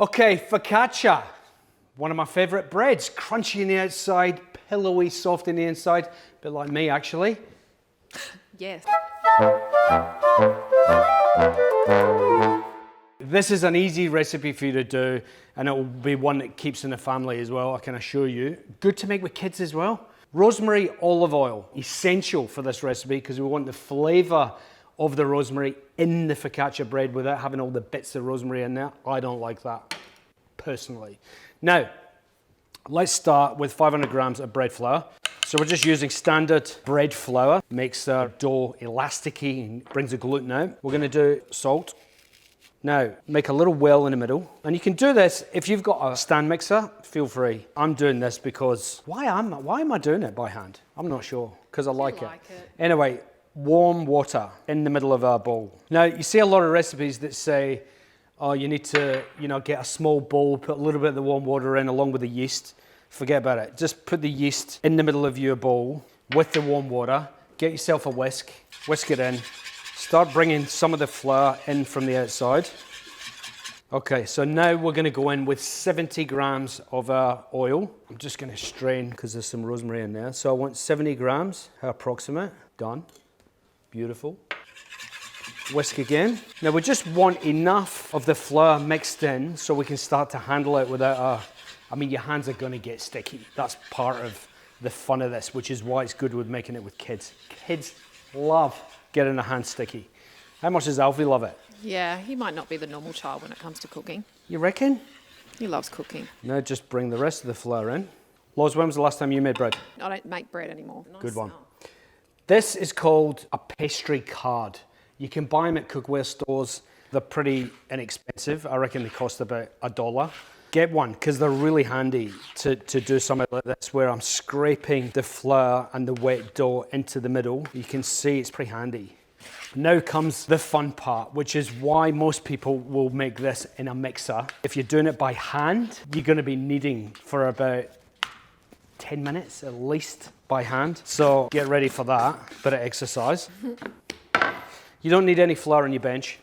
Okay, focaccia. One of my favorite breads. Crunchy on the outside, pillowy, soft on the inside. A bit like me, actually. Yes. This is an easy recipe for you to do, and it will be one that keeps in the family as well, I can assure you. Good to make with kids as well. Rosemary olive oil, essential for this recipe because we want the flavor of the rosemary in the focaccia bread without having all the bits of rosemary in there. I don't like that, personally. Now, let's start with 500 grams of bread flour. So we're just using standard bread flour. Makes our dough elasticy and brings the gluten out. We're gonna do salt. Now, make a little well in the middle. And you can do this, if you've got a stand mixer, feel free. I'm doing this because, why am I doing it by hand? I'm not sure, because I like it. Anyway, warm water in the middle of our bowl. Now, you see a lot of recipes that say, oh, you need to, get a small bowl, put a little bit of the warm water in along with the yeast. Forget about it. Just put the yeast in the middle of your bowl with the warm water. Get yourself a whisk it in. Start bringing some of the flour in from the outside. Okay, so now we're going to go in with 70 grams of our oil. I'm just going to strain because there's some rosemary in there. So I want 70 grams, approximate. Done. Beautiful. Whisk again. Now we just want enough of the flour mixed in so we can start to handle it without your hands are going to get sticky. That's part of the fun of this, which is why it's good with making it with kids. Kids love getting their hands sticky. How much does Alfie love it? Yeah, he might not be the normal child when it comes to cooking. You reckon? He loves cooking. Now just bring the rest of the flour in. Loz, when was the last time you made bread? I don't make bread anymore. Good one. This is called a pastry card. You can buy them at cookware stores. They're pretty inexpensive. I reckon they cost about $1. Get one because they're really handy to do something like this where I'm scraping the flour and the wet dough into the middle. You can see it's pretty handy. Now comes the fun part, which is why most people will make this in a mixer. If you're doing it by hand, you're going to be kneading for about 10 minutes at least by hand. So get ready for that, bit of exercise. You don't need any flour on your bench.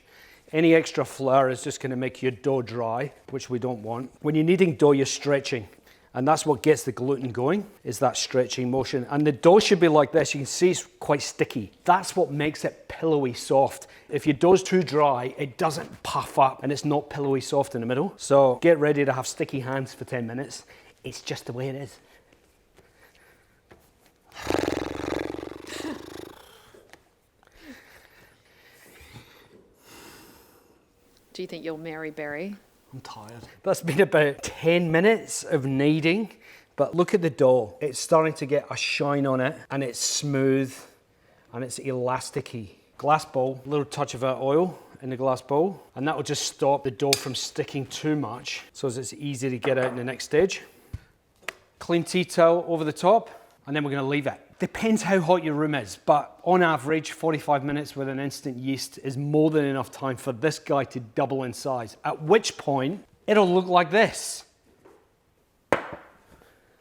Any extra flour is just going to make your dough dry, which we don't want. When you're kneading dough, you're stretching. And that's what gets the gluten going, is that stretching motion. And the dough should be like this. You can see it's quite sticky. That's what makes it pillowy soft. If your dough's too dry, it doesn't puff up and it's not pillowy soft in the middle. So get ready to have sticky hands for 10 minutes. It's just the way it is. Do you think you'll Mary Berry? I'm tired. That's been about 10 minutes of kneading, but look at the dough. It's starting to get a shine on it and it's smooth and it's elasticy. Glass bowl, a little touch of our oil in the glass bowl, and that will just stop the dough from sticking too much so as it's easy to get out in the next stage. Clean tea towel over the top, and then we're going to leave it. Depends how hot your room is, but on average, 45 minutes with an instant yeast is more than enough time for this guy to double in size, at which point it'll look like this.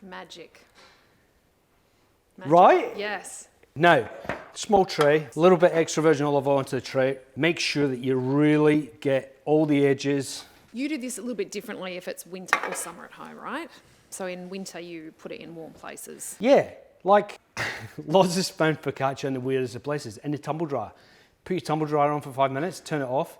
Magic. Right? Yes. Now, small tray, a little bit extra virgin olive oil onto the tray. Make sure that you really get all the edges. You do this a little bit differently if it's winter or summer at home, right? So in winter, you put it in warm places. Yeah, like lots of found focaccia in the weirdest of places. In the tumble dryer. Put your tumble dryer on for 5 minutes, turn it off,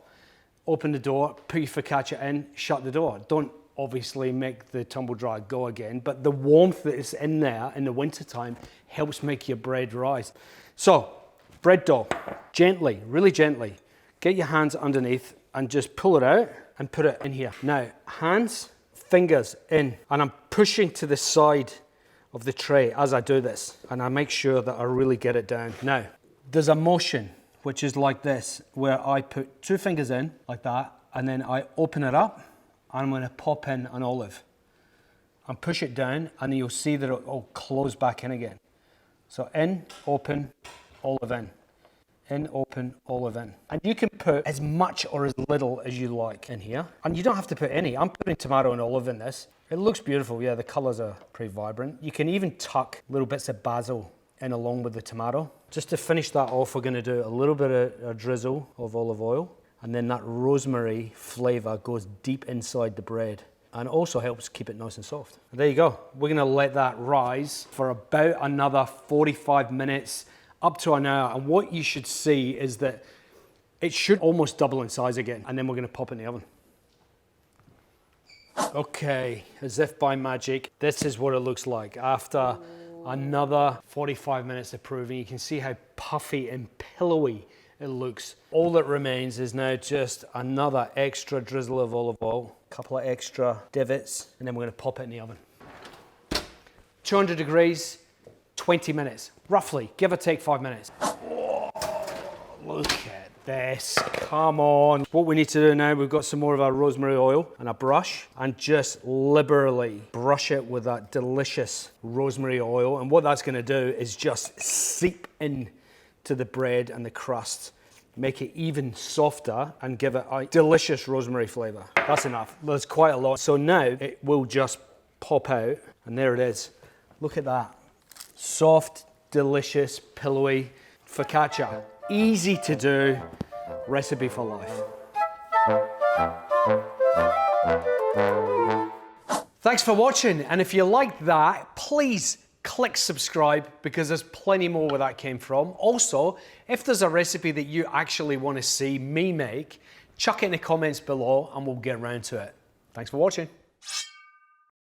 open the door, put your focaccia in, shut the door. Don't obviously make the tumble dryer go again, but the warmth that is in there in the wintertime helps make your bread rise. So, bread dough, gently, really gently, get your hands underneath and just pull it out and put it in here. Now, hands, fingers in, and I'm pushing to the side of the tray as I do this, and I make sure that I really get it down. Now, there's a motion, which is like this, where I put 2 fingers in, like that, and then I open it up, and I'm gonna pop in an olive. And push it down, and you'll see that it'll close back in again. So in, open, olive in. In, open, olive in. And you can put as much or as little as you like in here. And you don't have to put any. I'm putting tomato and olive in this. It looks beautiful, yeah, the colors are pretty vibrant. You can even tuck little bits of basil in along with the tomato. Just to finish that off, we're gonna do a little bit of a drizzle of olive oil. And then that rosemary flavor goes deep inside the bread and also helps keep it nice and soft. There you go. We're gonna let that rise for about another 45 minutes, up to an hour. And what you should see is that it should almost double in size again. And then we're gonna pop it in the oven. Okay, as if by magic, this is what it looks like after another 45 minutes of proving. You can see how puffy and pillowy it looks. All that remains is now just another extra drizzle of olive oil, a couple of extra divots, and then we're gonna pop it in the oven. 200 degrees, 20 minutes, roughly, give or take 5 minutes. Oh, look at this, come on. What we need to do now, we've got some more of our rosemary oil and a brush, and just liberally brush it with that delicious rosemary oil. And what that's gonna do is just seep in to the bread and the crust, make it even softer and give it a delicious rosemary flavor. That's enough, there's quite a lot. So now it will just pop out, and there it is. Look at that, soft, delicious, pillowy focaccia. Easy to do, recipe for life. Thanks for watching, and if you like that, please click subscribe, because there's plenty more where that came from. Also, if there's a recipe that you actually want to see me make, chuck it in the comments below and we'll get around to it. Thanks for watching.